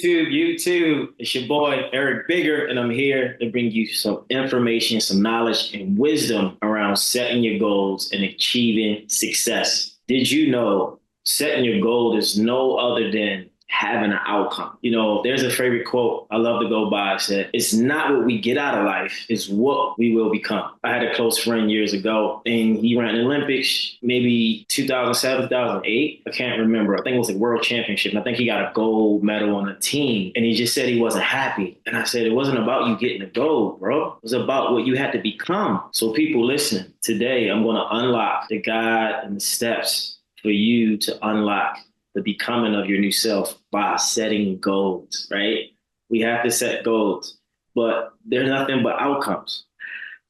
YouTube. It's your boy, Eric Bigger, and I'm here to bring you some information, some knowledge, and wisdom around setting your goals and achieving success. Did you know setting your goal is no other than having an outcome? There's a favorite quote I love to go by. It said, it's not what we get out of life, it's what we will become. I had a close friend years ago, and he ran the Olympics, maybe 2007, 2008. I can't remember. I think it was a world championship. And I think he got a gold medal on the team. And he just said he wasn't happy. And I said, it wasn't about you getting the gold, bro. It was about what you had to become. So people listen, today I'm going to unlock the guide and the steps for you to unlock the becoming of your new self by setting goals, right? We have to set goals, but they're nothing but outcomes.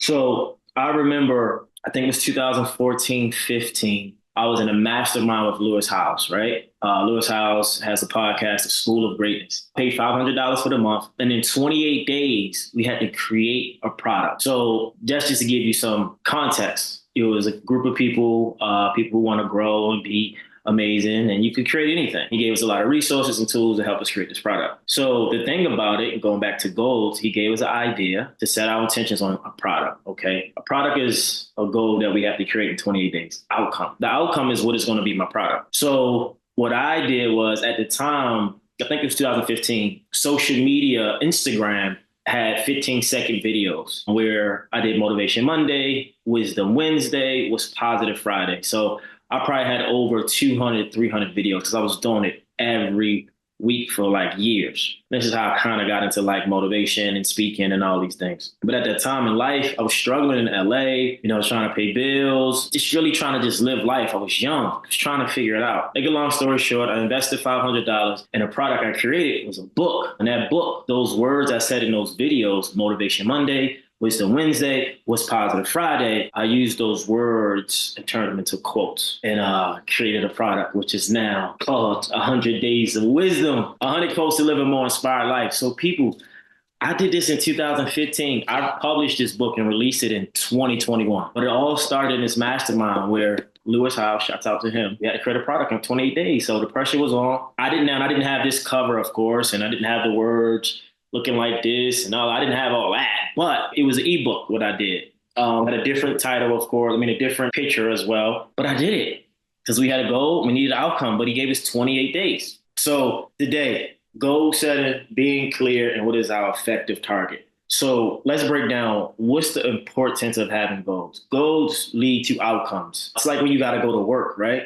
So I remember, I think it was 2014, 15. I was in a mastermind with Lewis Howes, right? Lewis Howes has a podcast, The School of Greatness. Paid $500 for the month. And in 28 days, we had to create a product. So that's just to give you some context. It was a group of people who want to grow and be amazing, and you could create anything. He gave us a lot of resources and tools to help us create this product. So the thing about it, going back to goals, he gave us an idea to set our intentions on a product, okay? A product is a goal that we have to create in 28 days. Outcome. The outcome is what is going to be my product. So what I did was, at the time, I think it was 2015, social media, Instagram, had 15-second videos where I did Motivation Monday, Wisdom Wednesday, was Positive Friday. So I probably had over 200, 300 videos because I was doing it every week for like years. This is how I kind of got into like motivation and speaking and all these things. But at that time in life, I was struggling in LA, trying to pay bills, just really trying to just live life. I was young, I was trying to figure it out. Make a long story short, I invested $500 and a product I created was a book. And that book, those words I said in those videos, Motivation Monday, Wisdom Wednesday, was Positive Friday, I used those words and turned them into quotes and created a product, which is now called 100 Days of Wisdom, 100 Quotes to Live a More Inspired Life. So people, I did this in 2015. I published this book and released it in 2021. But it all started in this mastermind where Lewis Howes, shouts out to him, we had to create a product in 28 days. So the pressure was on. I didn't have this cover, of course, and I didn't have the words looking like this and all. I didn't have all that, but it was an ebook, what I did. Had a different title, of course, a different picture as well, but I did it because we had a goal, we needed an outcome, but he gave us 28 days. So today, goal setting, being clear, and what is our effective target. So let's break down what's the importance of having goals. Goals lead to outcomes. It's like when you got to go to work, right?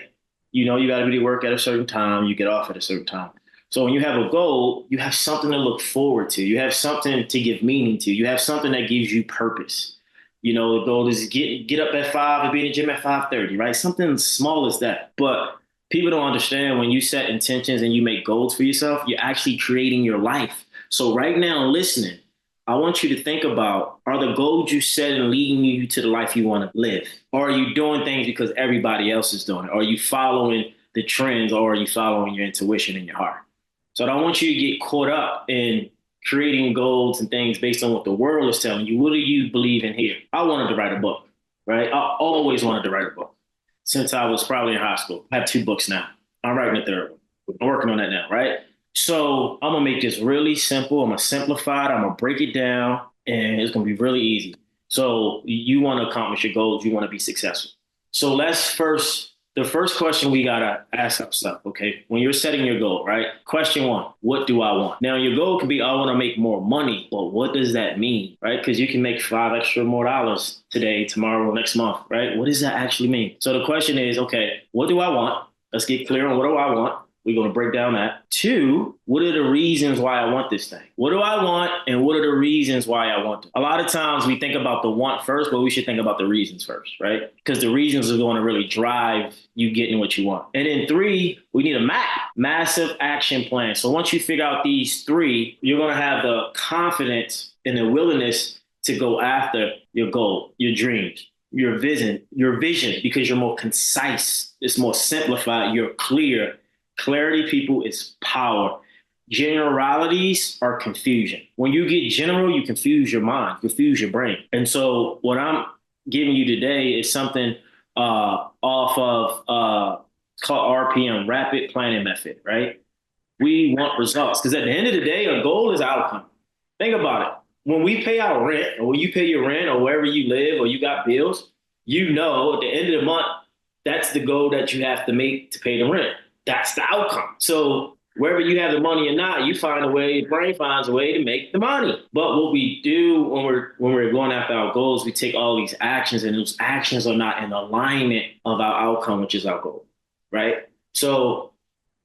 You got to be to work at a certain time, you get off at a certain time. So when you have a goal, you have something to look forward to. You have something to give meaning to. You have something that gives you purpose. The goal is get up at 5 and be in the gym at 5:30, right? Something small as that. But people don't understand, when you set intentions and you make goals for yourself, you're actually creating your life. So right now, listening, I want you to think about, are the goals you set and leading you to the life you want to live? Or are you doing things because everybody else is doing it? Are you following the trends, or are you following your intuition in your heart? So I don't want you to get caught up in creating goals and things based on what the world is telling you. What do you believe in here? I wanted to write a book, right? I always wanted to write a book since I was probably in high school. I have 2 books now. I'm writing a third one. I'm working on that now, right? So I'm going to make this really simple. I'm going to simplify it. I'm going to break it down, and it's going to be really easy. So you want to accomplish your goals. You want to be successful. So the first question we got to ask ourselves, okay, when you're setting your goal, right? Question 1, what do I want? Now, your goal could be, I want to make more money. Well, what does that mean, right? Because you can make $5 extra more today, tomorrow, next month, right? What does that actually mean? So the question is, okay, what do I want? Let's get clear on what do I want. We're going to break down that. 2, what are the reasons why I want this thing? What do I want, and what are the reasons why I want it? A lot of times we think about the want first, but we should think about the reasons first, right? Because the reasons are going to really drive you getting what you want. And then 3, we need a massive action plan. So once you figure out these 3, you're going to have the confidence and the willingness to go after your goal, your dreams, your vision, because you're more concise. It's more simplified. You're clear. Clarity, people, is power. Generalities are confusion. When you get general, you confuse your mind, confuse your brain. And so what I'm giving you today is something off of called RPM, Rapid Planning Method, right? We want results. Because at the end of the day, a goal is outcome. Think about it. When we pay our rent, or when you pay your rent, or wherever you live, or you got bills, you know at the end of the month, that's the goal that you have to make to pay the rent. That's the outcome. So whether you have the money or not, you find a way, your brain finds a way to make the money. But what we do when we're going after our goals, we take all these actions, and those actions are not in alignment of our outcome, which is our goal, right? So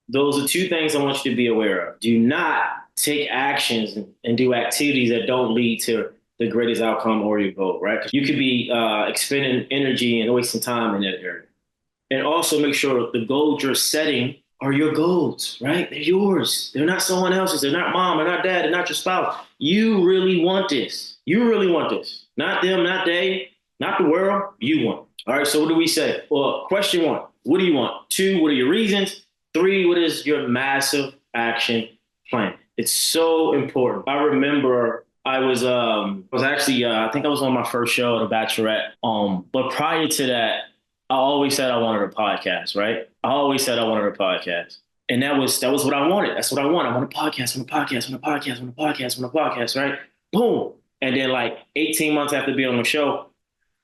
those are two things I want you to be aware of. Do not take actions and do activities that don't lead to the greatest outcome or your goal, right? 'Cause you could be expending energy and wasting time in that area. And also make sure the goals you're setting are your goals, right? They're yours. They're not someone else's. They're not mom, they're not dad, they're not your spouse. You really want this. You really want this. Not them, not they, not the world. You want. All right, so what do we say? Well, question one, what do you want? Two, what are your reasons? Three, what is your massive action plan? It's so important. I remember I was actually I think I was on my first show, The Bachelorette. But prior to that, I always said I wanted a podcast, right? I always said I wanted a podcast. And that was what I wanted. That's what I want. I want a podcast, I want a podcast, I want a podcast, I want a podcast, I want a podcast, right? Boom. And then like 18 months after being on the show,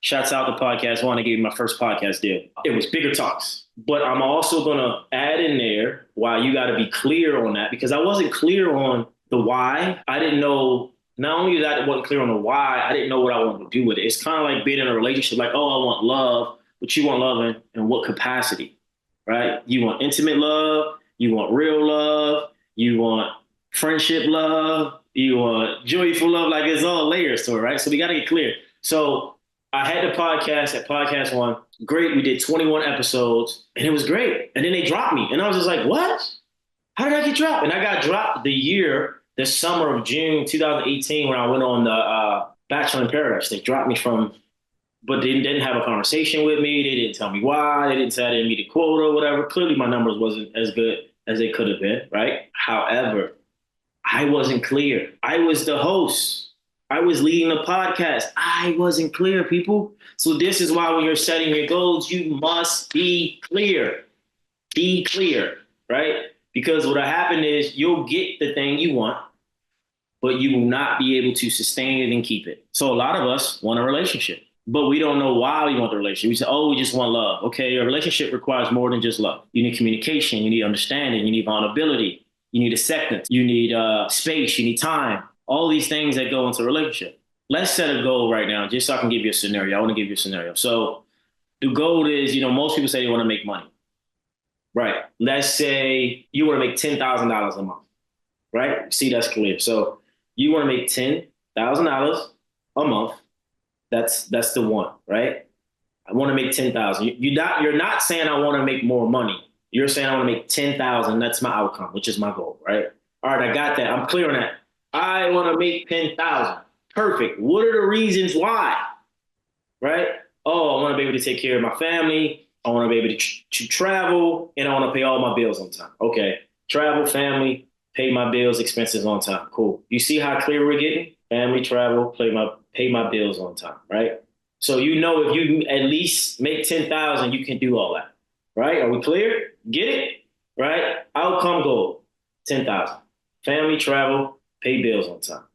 shouts out to Podcast One, I gave me my first podcast deal. It was Bigger Talks. But I'm also going to add in there why you got to be clear on that, because I wasn't clear on the why. I didn't know, not only that I wasn't clear on the why, I didn't know what I wanted to do with it. It's kind of like being in a relationship, like, oh, I want love, but you want love in what capacity, right? You want intimate love, you want real love, you want friendship love, you want joyful love, like it's all layers to it, right? So we got to get clear. So I had the podcast at Podcast One. Great. We did 21 episodes and it was great. And then they dropped me. And I was just like, what? How did I get dropped? And I got dropped the summer of June 2018 when I went on the Bachelor in Paradise. They dropped me but they didn't have a conversation with me. They didn't tell me why. They didn't say I didn't meet a quota or whatever. Clearly my numbers wasn't as good as they could have been, right? However, I wasn't clear. I was the host. I was leading the podcast. I wasn't clear, people. So this is why when you're setting your goals, you must be clear. Be clear, right? Because what'll happen is you'll get the thing you want, but you will not be able to sustain it and keep it. So a lot of us want a relationship, but we don't know why we want the relationship. We say, oh, we just want love. Okay, a relationship requires more than just love. You need communication, you need understanding, you need vulnerability, you need acceptance, you need space, you need time. All these things that go into a relationship. Let's set a goal right now, just so I can give you a scenario. I want to give you a scenario. So the goal is, most people say they want to make money, right? Let's say you want to make $10,000 a month, right? See, that's clear. So you want to make $10,000 a month. That's the one, right? I want to make 10,000. You're not saying I want to make more money. You're saying I want to make 10,000. That's my outcome, which is my goal, right? All right, I got that. I'm clear on that. I want to make 10,000. Perfect. What are the reasons why? Right? Oh, I want to be able to take care of my family. I want to be able to travel, and I want to pay all my bills on time. Okay. Travel, family, pay my bills, expenses on time. Cool. You see how clear we're getting? Family, travel, pay my bills on time, right? So if you at least make 10,000, you can do all that. Right? Are we clear? Get it? Right? Outcome goal, 10,000. Family, travel, pay bills on time.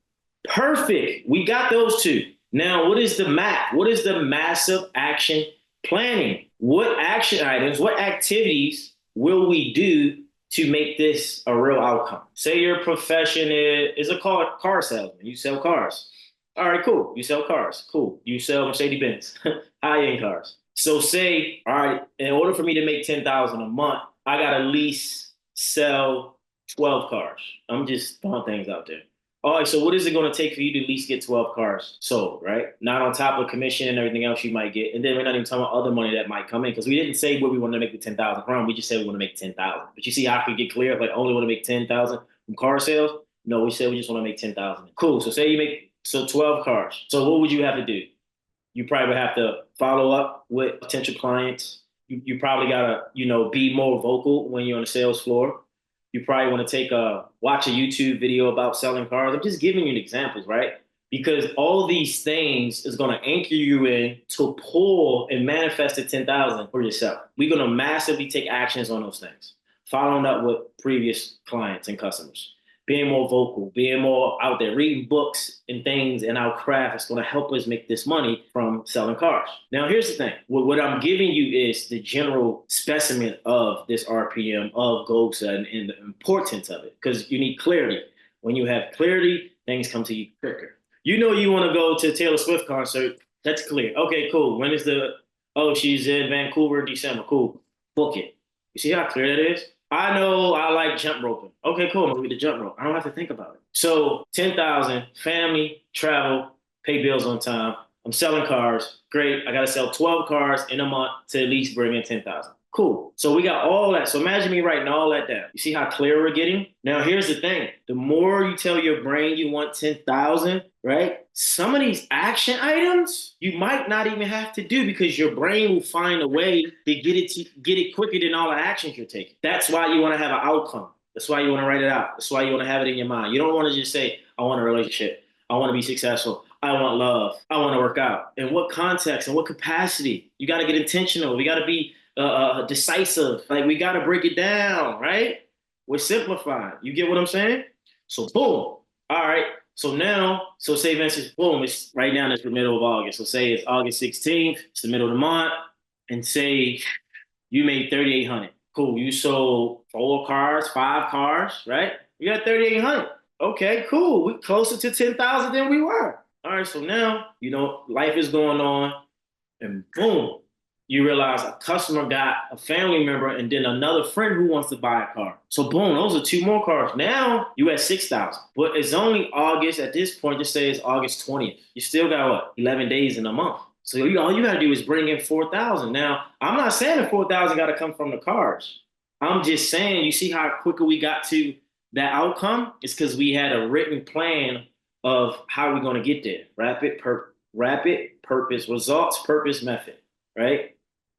Perfect. We got those two. Now, what is the MAP? What is the massive action planning? What action items, what activities will we do to make this a real outcome? Say your profession is a car salesman. You sell cars. All right, cool. You sell cars. Cool. You sell Mercedes-Benz, high-end cars. So say, all right, in order for me to make 10,000 a month, I got to at least sell 12 cars. I'm just throwing things out there. All right, so what is it going to take for you to at least get 12 cars sold, right? Not on top of commission and everything else you might get. And then we're not even talking about other money that might come in, because we didn't say where we want to make the 10,000 from. We just said we want to make 10,000. But you see how I could get clear? Like, only want to make 10,000 from car sales? No, we said we just want to make 10,000. Cool. So say you make 12 cars. So what would you have to do? You probably would have to follow up with potential clients. You probably got to, be more vocal when you're on the sales floor. You probably want to watch a YouTube video about selling cars. I'm just giving you examples, right? Because all these things is going to anchor you in to pull and manifest the 10,000 for yourself. We're going to massively take actions on those things. following up with previous clients and customers, being more vocal, being more out there, reading books and things in our craft is going to help us make this money from selling cars. Now, here's the thing. What I'm giving you is the general specimen of this RPM, of goal setting, and the importance of it, because you need clarity. When you have clarity, things come to you quicker. You know you want to go to a Taylor Swift concert. That's clear. Okay, cool. When is oh, she's in Vancouver, December. Cool. Book it. You see how clear that is? I know I like jump roping. Okay, cool. I'm gonna get the jump rope. I don't have to think about it. So 10,000, family, travel, pay bills on time. I'm selling cars. Great. I gotta sell 12 cars in a month to at least bring in 10,000. Cool. So we got all that. So imagine me writing all that down. You see how clear we're getting? Now here's the thing. The more you tell your brain you want 10,000, right? Some of these action items you might not even have to do because your brain will find a way to get it quicker than all the actions you're taking. That's why you want to have an outcome. That's why you want to write it out. That's why you want to have it in your mind. You don't want to just say, I want a relationship. I want to be successful. I want love. I want to work out. In what context and what capacity? You got to get intentional. We got to be decisive. Like we got to break it down, right? We're simplifying. You get what I'm saying? So boom. All right. So now, so say Vince, boom, it's right now it's the middle of August. So say it's August 16th, it's the middle of the month, and say you made 3,800. Cool. You sold 4 cars, 5 cars, right? You got 3,800. Okay, cool. We're closer to 10,000 than we were. All right, so now, life is going on, and boom, you realize a customer got a family member and then another friend who wants to buy a car. So boom, those are 2 more cars. Now you at 6,000. But it's only August at this point. Just say it's August 20th. You still got what? 11 days in a month. So all you got to do is bring in 4,000. Now, I'm not saying the 4,000 got to come from the cars. I'm just saying, you see how quicker we got to that outcome? It's because we had a written plan of how we're going to get there. Rapid purpose, results, purpose, method, right?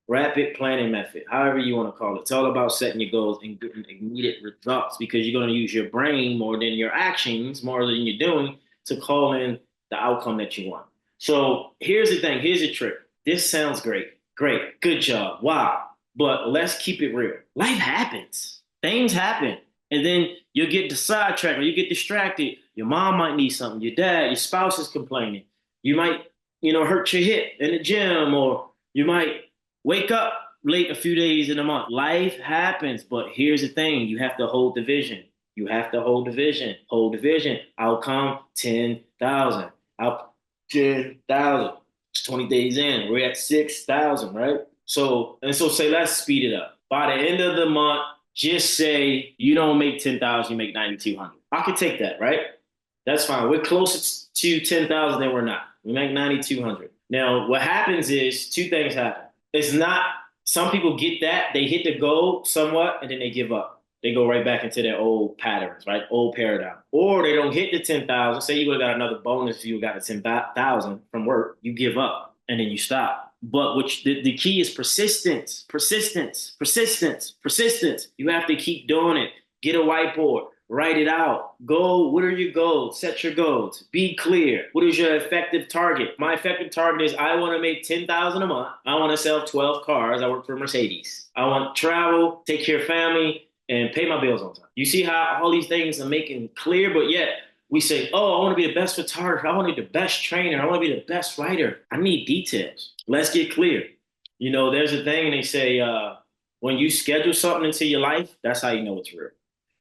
Rapid planning method, however you want to call it. It's all about setting your goals and getting immediate results because you're going to use your brain more than your actions, more than you're doing to call in the outcome that you want. So here's the thing. Here's the trick. This sounds great. Great. Good job. Wow. But let's keep it real. Life happens. Things happen. And then you'll get sidetracked or you get distracted. Your mom might need something. Your dad, your spouse is complaining. You might, hurt your hip in the gym, or you might wake up late a few days in a month. Life happens, but here's the thing. You have to hold the vision. You have to hold the vision. Hold the vision. Outcome 10,000. Out 10,000. It's 20 days in. We're at 6,000, right? So say let's speed it up. By the end of the month, just say you don't make 10,000, you make 9,200. I could take that, right? That's fine. We're closer to 10,000 than we're not. We make 9,200. Now, what happens is 2 things happen. It's not, some people get that, they hit the goal somewhat, and then they give up. They go right back into their old patterns, right? Old paradigm. Or they don't hit the 10,000. Say you would have got another bonus if you got a 10,000 from work. You give up, and then you stop. But the key is persistence. You have to keep doing it. Get a whiteboard. Write it out. Go. What are your goals? Set your goals. Be clear. What is your effective target? My effective target is I want to make 10,000 a month. I want to sell 12 cars. I work for Mercedes. I want to travel, take care of family, and pay my bills on time. You see how all these things are making clear, but yet we say, oh, I want to be the best photographer. I want to be the best trainer. I want to be the best writer. I need details. Let's get clear. There's a thing they say, when you schedule something into your life, that's how you know it's real.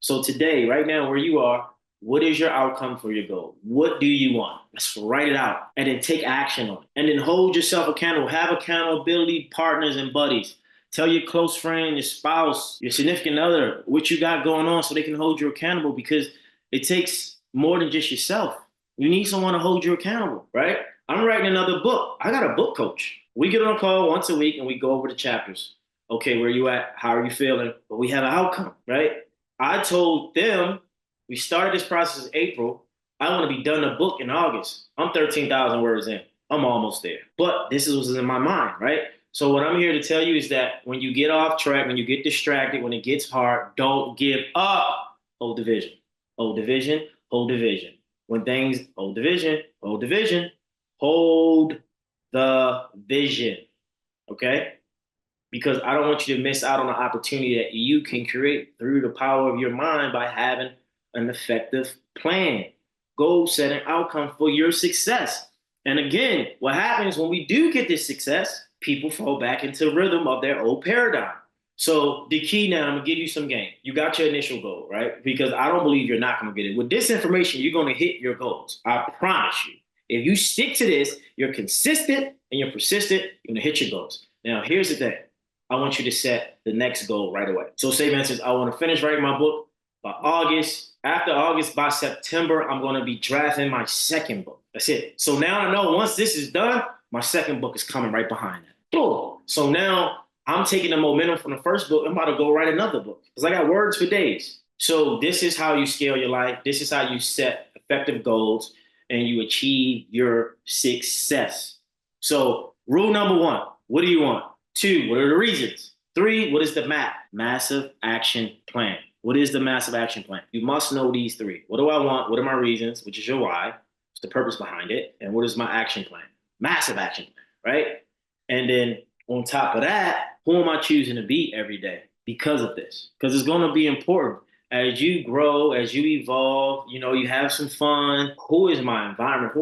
So today, right now, where you are, what is your outcome for your goal? What do you want? Let's write it out and then take action on it. And then hold yourself accountable. Have accountability partners and buddies. Tell your close friend, your spouse, your significant other, what you got going on so they can hold you accountable, because it takes more than just yourself. You need someone to hold you accountable, right? I'm writing another book. I got a book coach. We get on a call once a week and we go over the chapters. Okay, where you at? How are you feeling? But we have an outcome, right? I told them, we started this process in April. I want to be done a book in August. I'm 13,000 words in. I'm almost there. But this was in my mind, right? So what I'm here to tell you is that when you get off track, when you get distracted, when it gets hard, don't give up. Hold the vision. Hold the vision. Hold the vision. When things, hold the vision. Hold the vision. Hold the vision. Okay? because I don't want you to miss out on the opportunity that you can create through the power of your mind by having an effective plan, goal setting outcome for your success. And again, what happens when we do get this success, people fall back into rhythm of their old paradigm. So the key now, I'm gonna give you some game. You got your initial goal, right? Because I don't believe you're not gonna get it. With this information, you're gonna hit your goals. I promise you. If you stick to this, you're consistent and you're persistent, you're gonna hit your goals. Now, here's the thing. I want you to set the next goal right away. So say, for instance, I want to finish writing my book by August. After August, by September, I'm going to be drafting my second book. That's it. So now I know once this is done, my second book is coming right behind that. Boom. So now I'm taking the momentum from the first book. I'm about to go write another book because I got words for days. So this is how you scale your life. This is how you set effective goals and you achieve your success. So rule number one, what do you want? Two, what are the reasons? Three, what is the map? Massive action plan. What is the massive action plan? You must know these three. What do I want? What are my reasons? Which is your why? What's the purpose behind it? And what is my action plan? Massive action plan, right? And then on top of that, who am I choosing to be every day because of this? Because it's going to be important. As you grow, as you evolve, you have some fun. Who is my environment?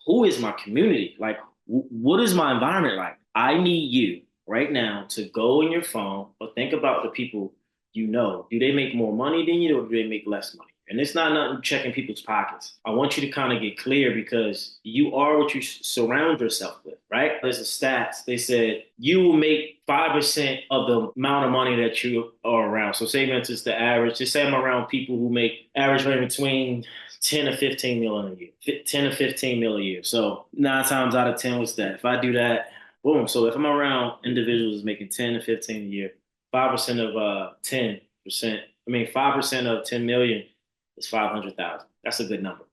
Who is my community? Like, what is my environment like? I need you right now to go in your phone or think about the people you know. Do they make more money than you or do they make less money? And it's not nothing checking people's pockets. I want you to kind of get clear because you are what you surround yourself with, right? There's a stats. They said you will make 5% of the amount of money that you are around. So say, for instance, the average, just say I'm around people who make average rate between 10 to 15 million a year, 10 to 15 million a year. So 9 times out of 10, what's that? If I do that, boom. So if I'm around individuals making 10 to 15 a year, 5% of 10%, 5% of 10 million is 500,000. That's a good number.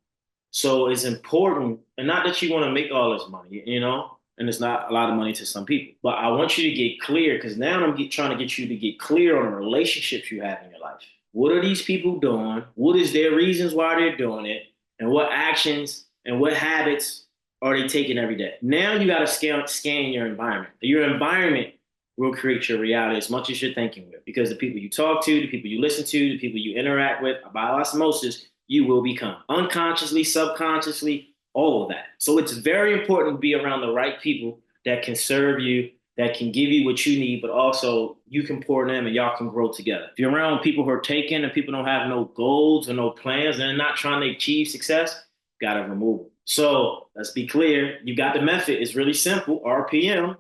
So it's important, and not that you want to make all this money, and it's not a lot of money to some people, but I want you to get clear because now trying to get you to get clear on the relationships you have in your life. What are these people doing? What is their reasons why they're doing it? And what actions and what habits are they taking every day? Now you got to scan your environment. Your environment will create your reality as much as you're thinking with. Because the people you talk to, the people you listen to, the people you interact with, by osmosis, you will become. Unconsciously, subconsciously, all of that. So it's very important to be around the right people that can serve you, that can give you what you need, but also you can pour in them and y'all can grow together. If you're around people who are taken and people don't have no goals or no plans and they're not trying to achieve success, you gotta remove them. So let's be clear. You got the method. It's really simple. RPM.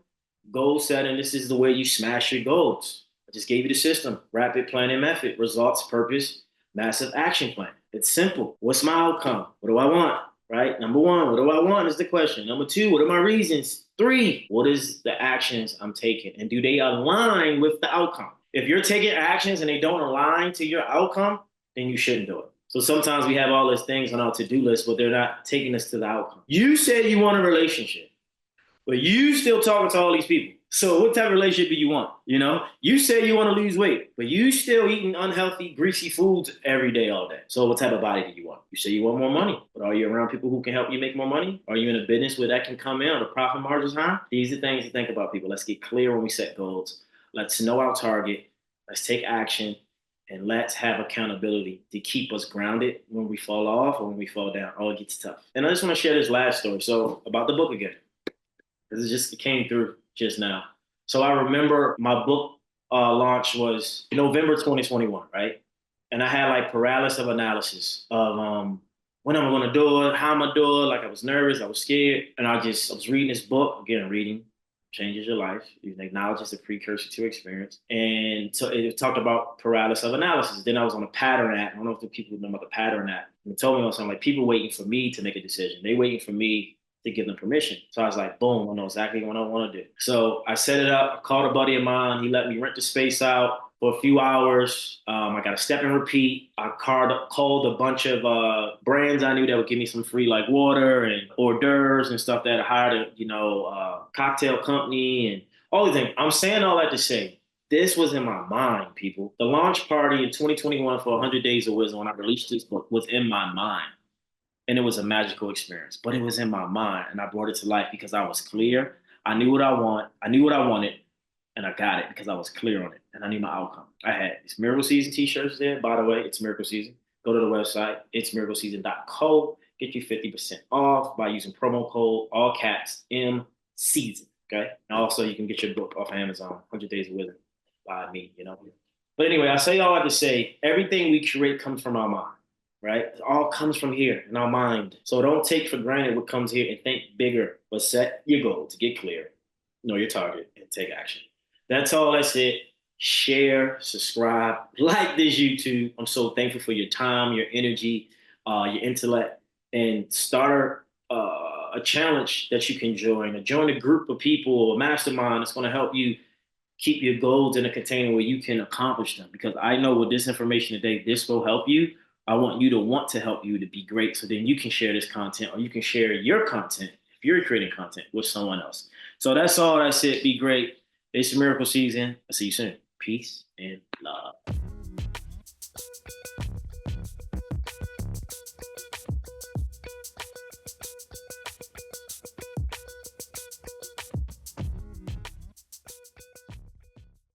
Goal setting, this is the way you smash your goals. I just gave you the system. Rapid planning method, results, purpose, massive action plan. It's simple. What's my outcome? What do I want? Right? Number one, what do I want is the question. Number two, what are my reasons? Three, what is the actions I'm taking? And do they align with the outcome? If you're taking actions and they don't align to your outcome, then you shouldn't do it. So sometimes we have all these things on our to-do list, but they're not taking us to the outcome. You said you want a relationship. But you still talking to all these people. So what type of relationship do you want? You say you want to lose weight, but you still eating unhealthy, greasy foods every day, all day. So what type of body do you want? You say you want more money, but are you around people who can help you make more money? Are you in a business where that can come in or the profit margins high? These are things to think about, people. Let's get clear when we set goals. Let's know our target. Let's take action. And let's have accountability to keep us grounded when we fall off or when we fall down. Oh, it gets tough. And I just want to share this last story. So about the book again. It came through just now. So I remember my book launch was November 2021, right? And I had like paralysis of analysis of when am I going to do it, how am I do it? Like I was nervous, I was scared, and I was reading this book again. Reading changes your life. You can acknowledge it's a precursor to experience, and so it talked about paralysis of analysis. Then I was on a pattern app. I don't know if the people know about the pattern app. And it told me something like people waiting for me to make a decision. They waiting for me to give them permission. So I was like, boom, I know exactly what I want to do. So I set it up. I called a buddy of mine. He let me rent the space out for a few hours. I got a step and repeat. I called a bunch of brands I knew that would give me some free like water and hors d'oeuvres and stuff that I hired a cocktail company and all these things. I'm saying all that to say, this was in my mind, people. The launch party in 2021 for 100 Days of Wisdom when I released this book was in my mind. And it was a magical experience, but it was in my mind and I brought it to life because I was clear. I knew what I wanted and I got it because I was clear on it and I knew my outcome. I had these Miracle Season t-shirts there. By the way, it's Miracle Season. Go to the website. It's miracleseason.co. Get you 50% off by using promo code, all caps, M Season. Okay. And also, you can get your book off of Amazon, 100 Days of Wisdom by me, you know. But anyway, I say all that to say everything we create comes from our mind, right? It all comes from here in our mind. So don't take for granted what comes here and think bigger, but set your goal to get clear, know your target, and take action. That's all. That's it. Share, subscribe, like this YouTube. I'm so thankful for your time, your energy, your intellect, and start a challenge that you can join. Or join a group of people, a mastermind that's going to help you keep your goals in a container where you can accomplish them. Because I know with this information today, this will help you. I want you to want to help you to be great. So then you can share this content or you can share your content if you're creating content with someone else. So that's all. That's it. Be great. It's Miracle Season. I'll see you soon. Peace and love.